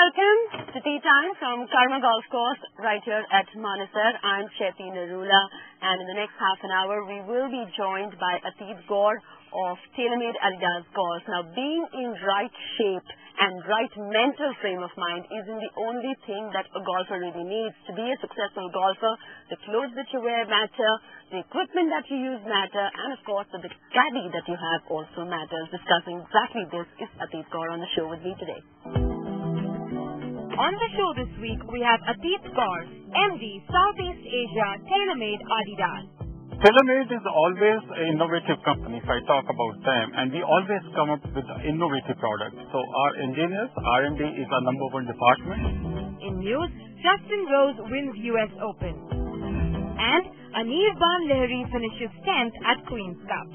welcome to Tea Time from Karma Golf Course right here at Manesar. I'm Chetty Narula, and in the next half an hour we will be joined by Ateet Gaur of TaylorMade Adidas Golf. Now, being in right shape and right mental frame of mind isn't the only thing that a golfer really needs. To be a successful golfer, the clothes that you wear matter, the equipment that you use matter, and of course the caddy that you have also matters. Discussing exactly this is Ateet Gaur on the show with me today. On the show this week, we have Ateet Gaur, MD, Southeast Asia, TaylorMade Adidas. TaylorMade is always an innovative company, if I talk about them, and we always come up with innovative products. So our engineers, R&D is our number one department. In news, Justin Rose wins US Open. And Anirban Lahiri finishes 10th at Queen's Cup.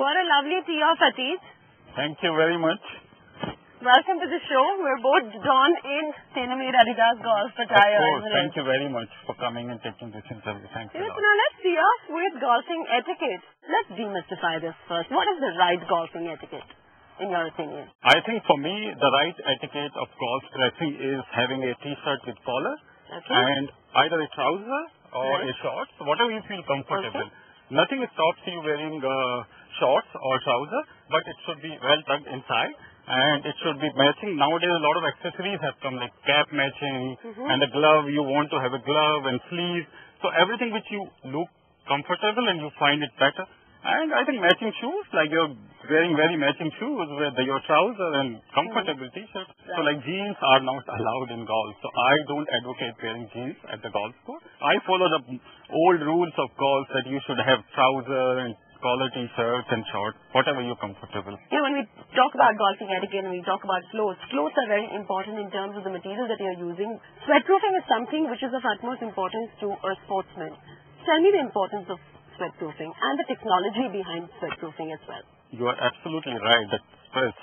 What a lovely tee off, Ateet. Thank you very much. Welcome to the show. We're both donned in TaylorMade Adidas golf attire. Of course, thank you very much for coming and taking this interview. Thanks a lot. Now let's tee off with golfing etiquette. Let's demystify this first. What is the right golfing etiquette, in your opinion? I think for me, the right etiquette of golf dressing is having a t-shirt with collar and either a trouser or a shorts, whatever you feel comfortable. Nothing stops you wearing shorts or trousers, but it should be well tucked inside and it should be matching. Nowadays, a lot of accessories have come like cap matching and a glove. You want to have a glove and sleeves. So everything which you look comfortable and you find it better. And I think matching shoes, like you're wearing very matching shoes with your trousers and comfortable t-shirts. So like jeans are not allowed in golf. So I don't advocate wearing jeans at the golf course. I follow the old rules of golf that you should have trousers and collar t-shirts and shorts, whatever you're comfortable. Yeah, when we talk about golfing etiquette and we talk about clothes are very important in terms of the material that you're using. Sweatproofing is something which is of utmost importance to a sportsman. Tell me the importance of sweatproofing and the technology behind sweatproofing as well. You are absolutely right that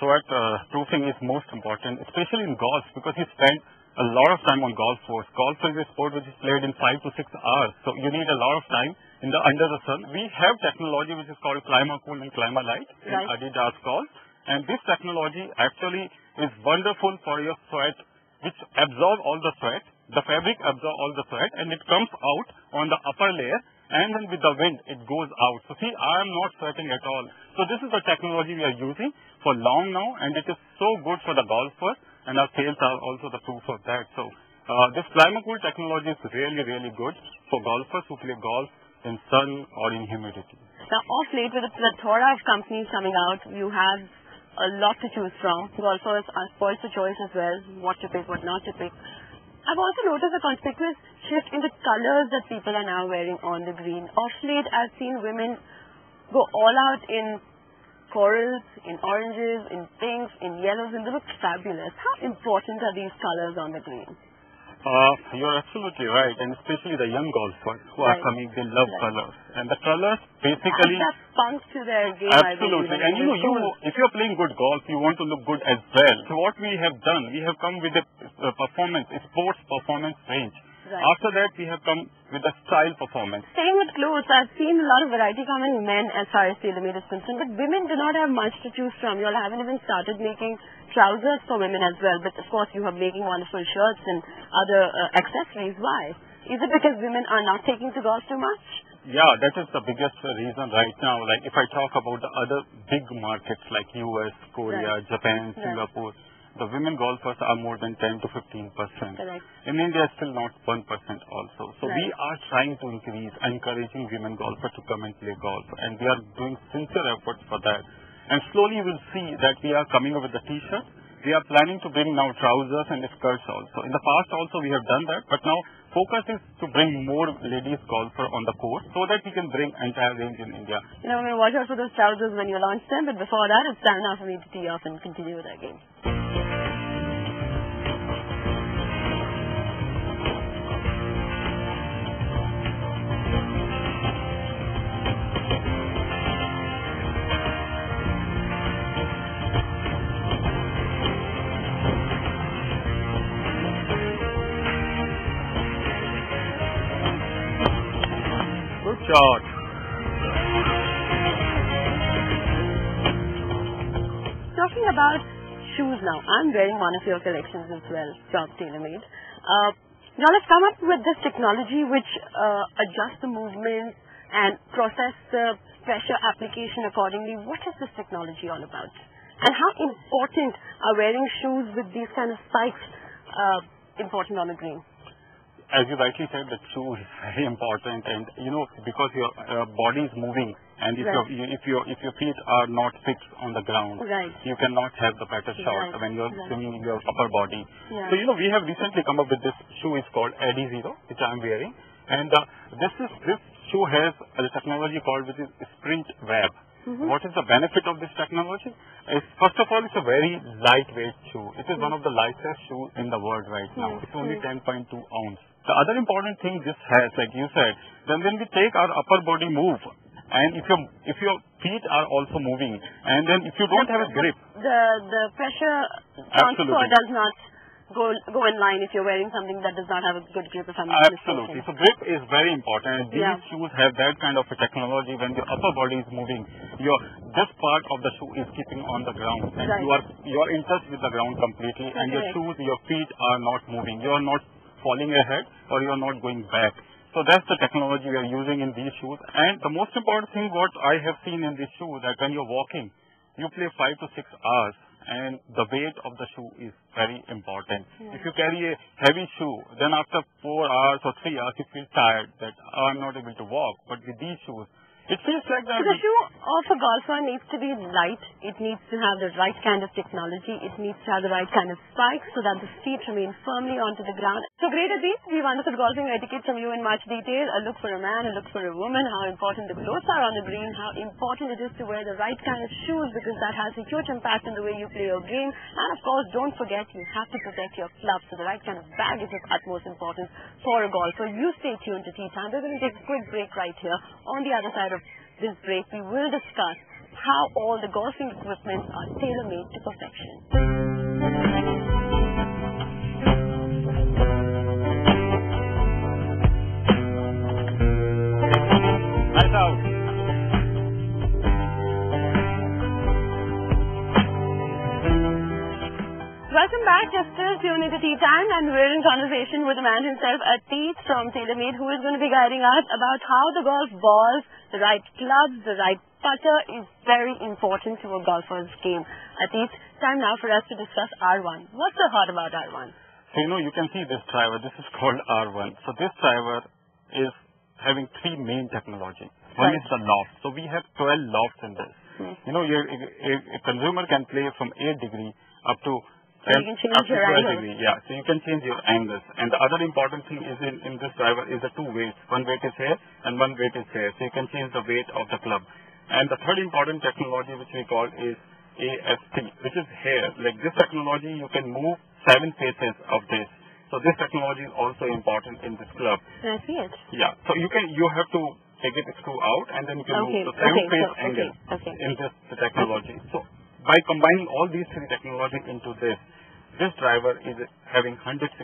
sweatproofing is most important, especially in golf, because you spend a lot of time on golf course. Golf is a sport which is played in 5 to 6 hours, so you need a lot of time under the sun. We have technology which is called ClimaCool and ClimaLight in Adidas Golf, and this technology actually is wonderful for your sweat, which absorb all the sweat. The fabric absorbs all the sweat and it comes out on the upper layer, and then with the wind it goes out. So see, I am not sweating at all. So this is the technology we are using for long now, and it is so good for the golfers, and our sales are also the proof of that. So this ClimaCool technology is really, really good for golfers who play golf in sun or in humidity. Now, off late, with a plethora of companies coming out, you have a lot to choose from. Golfers are spoiled for choice as well, what to pick, what not to pick. I've also noticed a conspicuous shift in the colors that people are now wearing on the green. Off late, I've seen women go all out in corals, in oranges, in pinks, in yellows, and they look fabulous. How important are these colors on the green? You're absolutely right, and especially the young golfers who are coming, they love colors. And the colors basically add that spunk to their game. Absolutely. And if you're playing good golf, you want to look good as well. So what we have done, we have come with a sports performance range. After that, we have come with a style performance. Same with clothes. I've seen a lot of variety come in men as far as TaylorMade is concerned, but women do not have much to choose from. You all haven't even started making trousers for women as well, but of course you are making wonderful shirts and other accessories. Why? Is it because women are not taking to golf too much? Yeah, that is the biggest reason right now. Like if I talk about the other big markets like US, Korea, Japan, Singapore, the women golfers are more than 10 to 15%. Correct. In India, still not 1% also. So we are trying to increase, encouraging women golfers to come and play golf. And we are doing sincere efforts for that. And slowly you will see that we are coming up with the t-shirt. We are planning to bring now trousers and skirts also. In the past also we have done that, but now focus is to bring more ladies golfer on the course so that we can bring entire range in India. You know, I'm going to watch out for those trousers when you launch them, but before that, it's time now for me to tee off and continue with our game. Shot. Talking about shoes now, I'm wearing one of your collections as well from TaylorMade. Now let's come up with this technology which adjusts the movement and process the pressure application accordingly. What is this technology all about? And how important are wearing shoes with these kind of spikes important on the green? As you rightly said, the shoe is very important, and you know, because your body is moving, and if your feet are not fixed on the ground, you cannot have the better shot when you are swimming in your upper body. So you know, we have recently come up with this shoe. Is called Adi0, which I am wearing, and this shoe has a technology called which is Sprint Web. What is the benefit of this technology? First of all, it's a very lightweight shoe. It is one of the lightest shoes in the world right now. It's only 10.2 ounce. The other important thing this has, like you said, then when we take our upper body move, and if your feet are also moving, and then if you don't have a grip, the pressure transfer does not go in line if you're wearing something that does not have a good grip. If I'm not Absolutely. So grip is very important. And these shoes have that kind of a technology. When the upper body is moving, this part of the shoe is keeping on the ground, and you are in touch with the ground completely, and your feet are not moving. You are not falling ahead, or you are not going back. So that's the technology we are using in these shoes. And the most important thing what I have seen in this shoe, that when you're walking, you play 5 to 6 hours, and the weight of the shoe is very important. If you carry a heavy shoe, then after 4 hours or 3 hours, you feel tired that I'm not able to walk. But with these shoes, it feels like that. So the shoe of a golfer needs to be light. It needs to have the right kind of technology. It needs to have the right kind of spikes so that the feet remain firmly onto the ground. So great, Ateet. We've understood golfing etiquette from you in much detail. A look for a man, a look for a woman, how important the clothes are on the green, how important it is to wear the right kind of shoes because that has a huge impact on the way you play your game. And of course, don't forget you have to protect your clubs. So the right kind of bag is of utmost importance for a golfer. You stay tuned to Tea Time. We're going to take a quick break right here. On the other side of this break, we will discuss how all the golfing equipment are tailor-made to perfection. Nice out. Welcome back. Just still tuned into Tea Time, and we're in conversation with the man himself, Ateet from TaylorMade, who is going to be guiding us about how the golf balls, the right clubs, the right putter is very important to a golfer's game. Ateet, time now for us to discuss R1. What's so hot about R1? So you know, you can see this driver. This is called R1. So this driver is having 3 main technology. One is the loft. So we have 12 lofts in this. You know, a consumer can play from 8 degree up to so you can change your angle. Yeah, so you can change your angles. And the other important thing is in this driver is the 2 weights. One weight is here and one weight is here. So you can change the weight of the club. And the third important technology which we call is AST, which is here. Like this technology, you can move 7 faces of this. So this technology is also important in this club. I see it. Yeah. So you have to take it screw out, and then you can move the 7 face angle in this technology. So by combining all these 3 technologies into this driver is having 168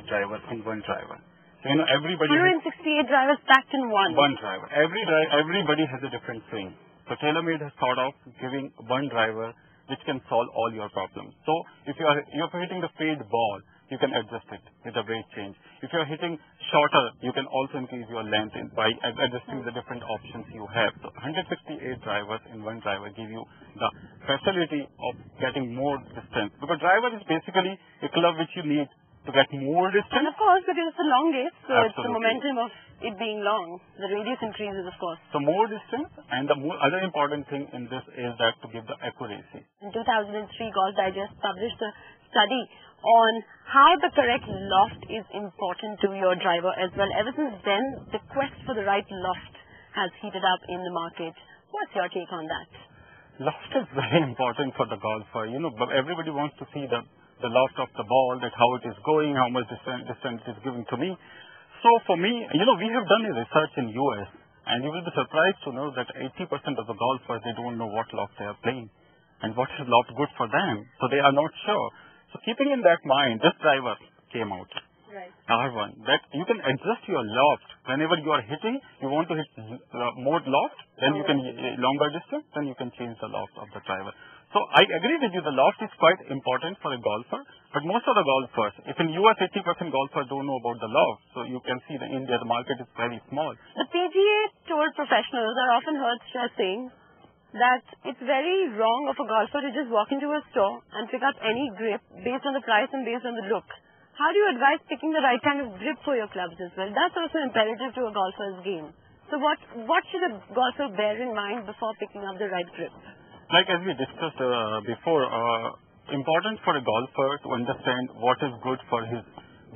drivers in one driver. So you know, everybody 168 drivers packed in one. One driver. Everybody has a different swing. So TaylorMade has thought of giving one driver which can solve all your problems. So if you're hitting the fade ball, you can adjust it with the weight change. If you are hitting shorter, you can also increase your length by adjusting the different options you have. So 168 drivers in one driver give you the facility of getting more distance. Because driver is basically a club which you need to get more distance. And of course, because it's a long gate, so Absolutely. it's the momentum of it being long. The radius increases, of course. So more distance, and the other important thing in this is that to give the accuracy. In 2003, Golf Digest published a study on how the correct loft is important to your driver as well. Ever since then, the quest for the right loft has heated up in the market. What's your take on that? Loft is very important for the golfer. But everybody wants to see the loft of the ball, that how it is going, how much distance it is giving to me. So for me, we have done a research in US, and you will be surprised to know that 80% of the golfers, they don't know what loft they are playing and what is loft good for them. So they are not sure. So keeping in that mind, this driver came out. Right. R1, that you can adjust your loft whenever you are hitting. You want to hit more loft, then you can longer distance, then you can change the loft of the driver. So I agree with you, the loft is quite important for a golfer, but most of the golfers, if in US 80% golfers don't know about the loft, so you can see that in India the market is very small. The PGA Tour professionals are often heard stressing that it's very wrong of a golfer to just walk into a store and pick up any grip based on the price and based on the look. How do you advise picking the right kind of grip for your clubs as well? That's also imperative to a golfer's game. So what should a golfer bear in mind before picking up the right grip? Like as we discussed before, important for a golfer to understand what is good for his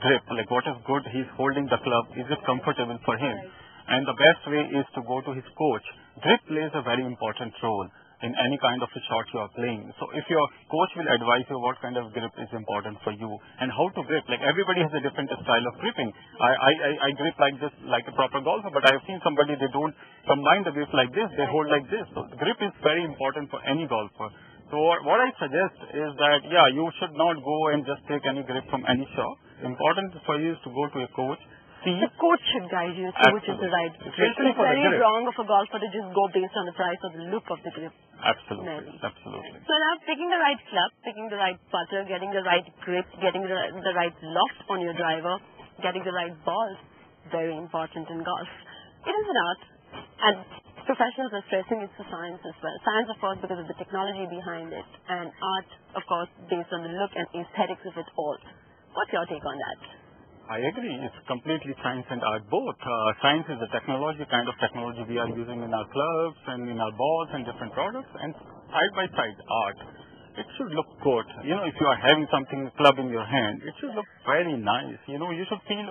grip, like what is good he's holding the club, is it comfortable for him? Right. And the best way is to go to his coach. Grip plays a very important role in any kind of a shot you are playing. So if your coach will advise you what kind of grip is important for you and how to grip, like everybody has a different style of gripping. I grip like this, like a proper golfer, but I have seen somebody, they don't combine the grip like this, they hold like this. So grip is very important for any golfer. So what I suggest is that, you should not go and just take any grip from any shop. Important for you is to go to a coach. The coach should guide you to which is the right grip. It's very wrong of a golfer to just go based on the price or the look of the grip. Absolutely. Absolutely. So now picking the right club, picking the right putter, getting the right grip, getting the right loft on your driver, getting the right ball, very important in golf. It is an art, and professionals are stressing it's a science as well. Science, of course, because of the technology behind it, and art, of course, based on the look and aesthetics of it all. What's your take on that? I agree. It's completely science and art both. Science is the kind of technology we are using in our clubs and in our balls and different products. And side by side, art. It should look good. If you are having something, club in your hand, it should look very nice. You should feel,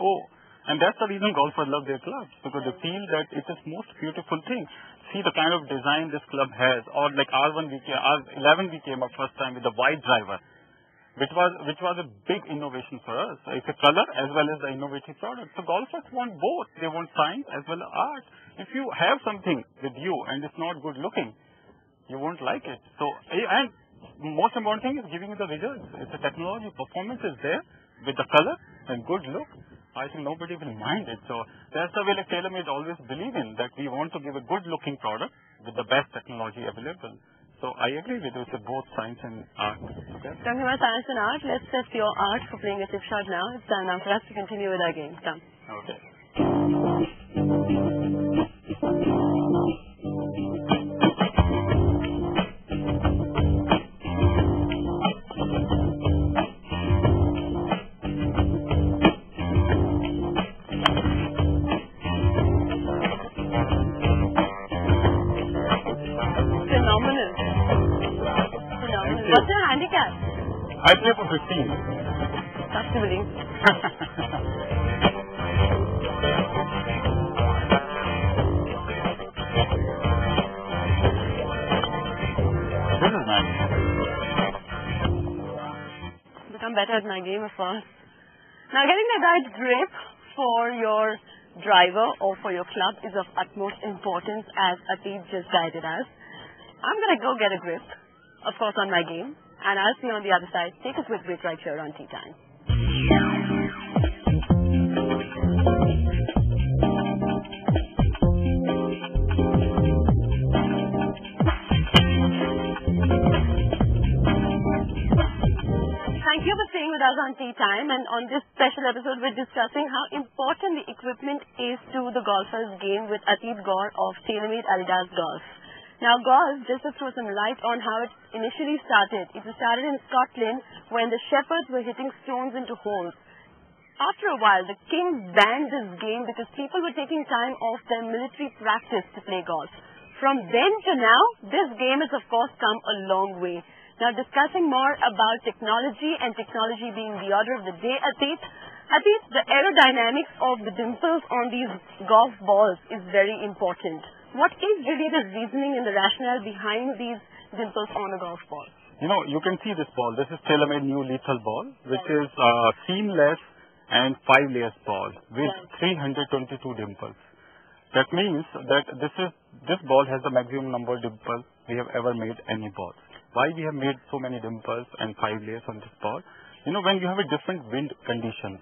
and that's the reason golfers love their clubs, because they feel that it is most beautiful thing. See the kind of design this club has, or like R11 we came up first time with the white driver. Which was a big innovation for us. It's a color as well as the innovative product. So golfers want both. They want science as well as art. If you have something with you and it's not good looking, you won't like it. So, and most important thing is giving you the results. It's a technology. Performance is there with the color and good look. I think nobody will mind it. So that's the way like TaylorMade always believe in, that we want to give a good looking product with the best technology available. So I agree with you, it's both science and art. Okay. Talking about science and art, let's test your art for playing a chip shot now. It's time now for us to continue with our game. Come. Okay. What's your handicap? I play for 15. Tough to believe. This is nice. Become better at my game, of course. Now, getting the right grip for your driver or for your club is of utmost importance, as Ateet just guided us. I'm going to go get a grip, of course, on my game, and I'll see you on the other side. Take a quick break right here on Tea Time. Thank you for staying with us on Tea Time, and on this special episode we're discussing how important the equipment is to the golfer's game with Ateet Gaur of TaylorMade Adidas Golf. Now golf, just to throw some light on how it initially started, it started in Scotland when the shepherds were hitting stones into holes. After a while, the king banned this game because people were taking time off their military practice to play golf. From then to now, this game has of course come a long way. Now discussing more about technology and technology being the order of the day, Ateet, the aerodynamics of the dimples on these golf balls is very important. What is really the reasoning and the rationale behind these dimples on a golf ball? You know, you can see this ball. This is TaylorMade new lethal ball, which is seamless and 5 layers ball with 322 dimples. That means that this ball has the maximum number of dimples we have ever made any ball. Why we have made so many dimples and 5 layers on this ball? You know, when you have a different wind conditions,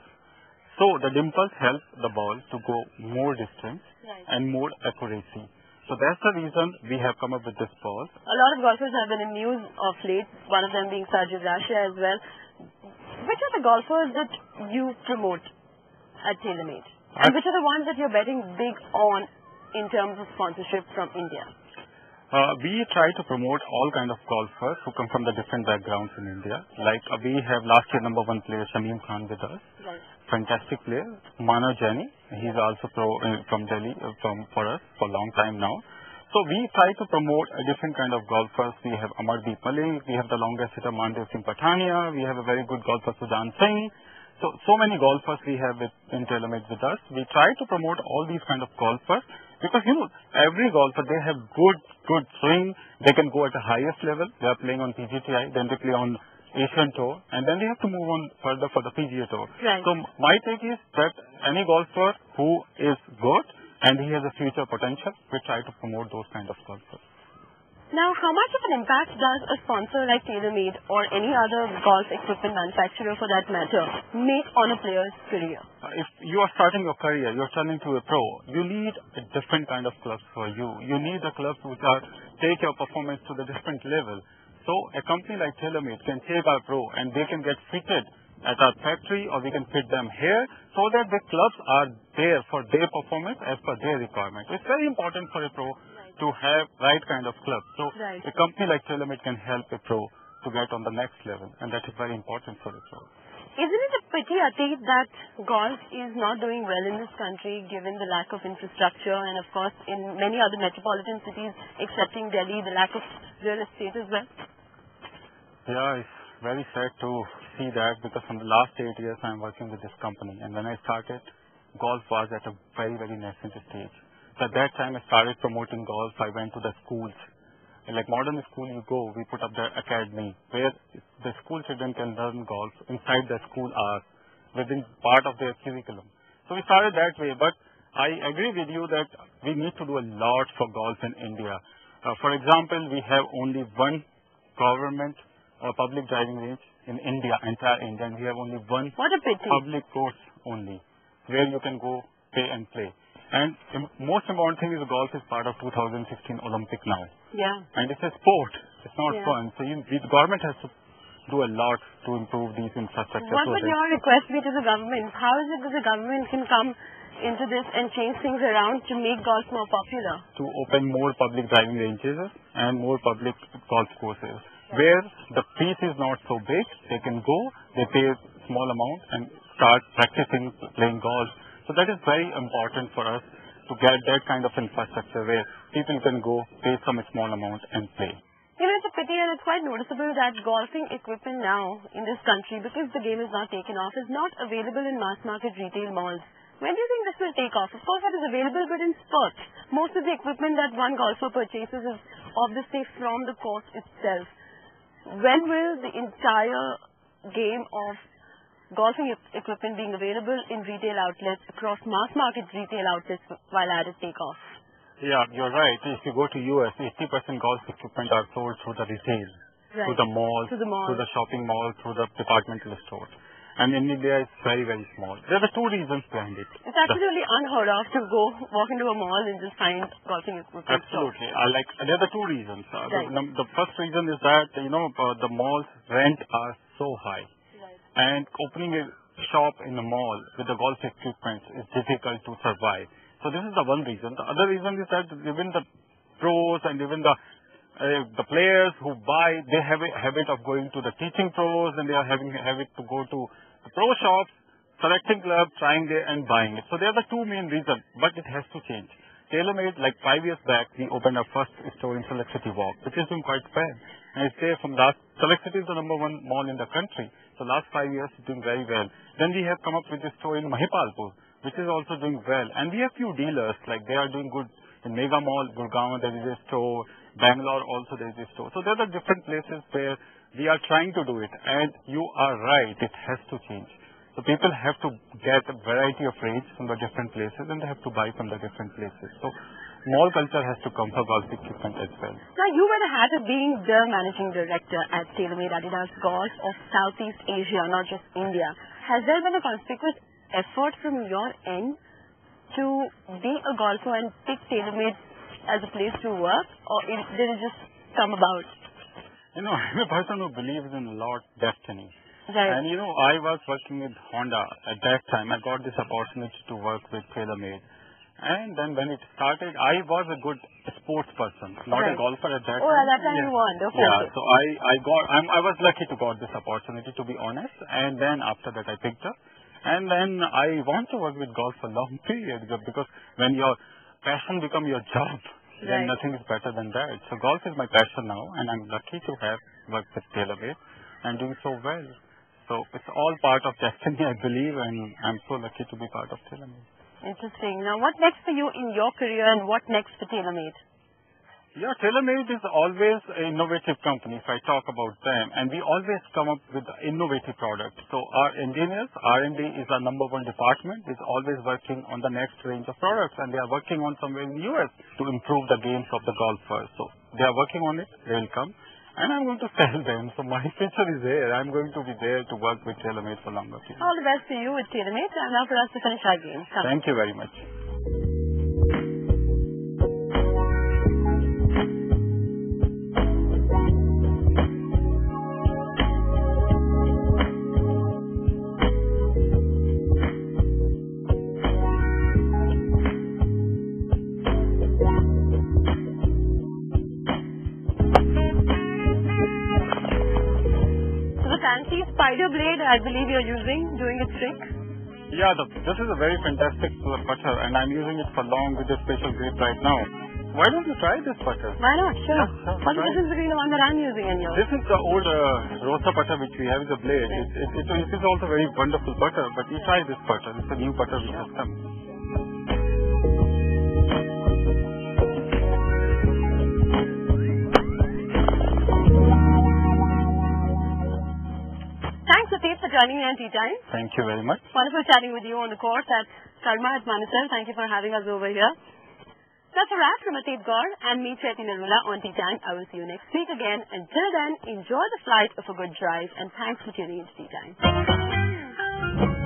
so the dimples help the ball to go more distance and more accuracy. So that's the reason we have come up with this ball. A lot of golfers have been in news of late, one of them being Sergio Garcia as well. Which are the golfers that you promote at TaylorMade? And which are the ones that you're betting big on in terms of sponsorship from India? We try to promote all kind of golfers who come from the different backgrounds in India. Like we have last year #1 player Shamim Khan with us. Right. Fantastic player. Mano Jani, he's also from Delhi for us for a long time now. So we try to promote a different kind of golfers. We have Amardeep Malik, we have the longest hitter Mandev Singh Patania, we have a very good golfer Sujan Singh. So many golfers we have in TaylorMade with us. We try to promote all these kind of golfers because, you know, every golfer, they have good swing. They can go at the highest level. They are playing on PGTI, then they play on Asian Tour, and then they have to move on further for the PGA Tour. Right. So my take is that any golfer who is good and he has a future potential, we try to promote those kind of golfers. Now, how much of an impact does a sponsor like TaylorMade or any other golf equipment manufacturer for that matter make on a player's career? If you are starting your career, you are turning to a pro, you need a different kind of clubs for you. You need the clubs which take your performance to the different level. So a company like TaylorMade can take our pro and they can get fitted at our factory, or we can fit them here so that the clubs are there for their performance as per their requirement. It's very important for a pro to have right kind of clubs. So a company like TaylorMade can help a pro to get on the next level, and that is very important for a pro. Isn't it a pity, Ateet, that golf is not doing well in this country given the lack of infrastructure and of course in many other metropolitan cities excepting Delhi, the lack of real estate as well? Yeah, it's very sad to see that because from the last 8 years I'm working with this company, and when I started, golf was at a very nascent stage. So at that time I started promoting golf. I went to the schools. And like modern school you go, we put up the academy where the school children can learn golf inside the school hours within part of their curriculum. So we started that way, but I agree with you that we need to do a lot for golf in India. For example, we have only one government public driving range in India, entire India, and we have only one public course only where you can go pay and play. And the most important thing is golf is part of 2016 Olympic now. Yeah. And it's a sport. It's not fun. So the government has to do a lot to improve these infrastructure. What would your request be to the government? How is it that the government can come into this and change things around to make golf more popular? To open more public driving ranges and more public golf courses. Where the fees is not so big, they can go, they pay a small amount and start practicing playing golf. So that is very important for us to get that kind of infrastructure where people can go, pay some small amount and play. You know, it's a pity and it's quite noticeable that golfing equipment now in this country, because the game is not taken off, is not available in mass market retail malls. When do you think this will take off? Of course, it is available, but in spurts. Most of the equipment that one golfer purchases is obviously from the course itself. When will the entire game of golfing equipment being available in retail outlets across mass market retail outlets while at it take off? Yeah, you're right. If you go to US, 80% golf equipment are sold through the retail, through the malls, through the shopping malls, through the departmental stores. And in India, it's very small. There are two reasons behind it. It's absolutely unheard of to go walk into a mall and just find golfing equipment. Absolutely. There are the two reasons. The first reason is that, the malls' rent are so high. and opening a shop in the mall with the golf equipment is difficult to survive. So this is the one reason. The other reason is that even the pros and even the players who buy, they have a habit of going to the teaching pros, and they are having a habit to go to the pro shops, selecting clubs, trying there and buying it. So they are the two main reasons, but it has to change. TaylorMade, like 5 years back, we opened our first store in Select City Walk, which is doing quite well. And it's there from last, Select City is the #1 mall in the country. So last 5 years, it's doing very well. Then we have come up with a store in Mahipalpur, which is also doing well. And we have few dealers, like they are doing good in Mega Mall, Gurgaon, there is a store. Bangalore also there is a store. So there are different places where we are trying to do it. And you are right, it has to change. So people have to get a variety of range from the different places, and they have to buy from the different places. So mall culture has to come for golf equipment as well. Now you wear the hat of being the managing director at TaylorMade Adidas Golf of Southeast Asia, not just India. Has there been a conspicuous effort from your end to be a golfer and pick TaylorMade as a place to work, or did it just come about? You know, I'm a person who believes in a lot destiny. Right. And you know, I was working with Honda at that time. I got this opportunity to work with TaylorMade. And then when it started, I was a good sports person, not a golfer at that time. Oh, at that time you weren't. Okay. Yeah, so I was lucky to got this opportunity, to be honest. And then after that I picked up. And then I want to work with golf for a long period, because when your passion becomes your job, then nothing is better than that. So golf is my passion now, and I'm lucky to have worked with TaylorMade and doing so well. So it's all part of destiny, I believe, and I'm so lucky to be part of TaylorMade. Interesting. Now, what next for you in your career, and what next for TaylorMade? Yeah, TaylorMade is always an innovative company, if I talk about them, and we always come up with innovative products. So our engineers, R&D is our #1 department, is always working on the next range of products, and they are working on somewhere in the US to improve the games of the golfers. So they are working on it, they will come, and I'm going to tell them. So my future is there. I'm going to be there to work with TaylorMade for longer period. All the best to you with TaylorMade, and now for us to finish our game. Come. Thank you very much. Fancy spider blade, I believe you're using, doing its trick. Yeah, this is a very fantastic putter, and I'm using it for long with a special grip right now. Why don't you try this putter? Why not? Sure. Yeah, What's the difference between the one that I'm using and yours? This is the old Rosa putter which we have with the blade. It is also a very wonderful putter, but you try this putter. It's a new putter which has come. Thanks, Ateet, for joining me on Tea Time. Thank you very much. Wonderful chatting with you on the course at Karma at Manesar. Thank you for having us over here. That's a wrap from Ateet Gaur and me, Chetty Narula, on Tea Time. I will see you next week again. Until then, enjoy the flight of a good drive, and thanks for tuning in to Tea Time.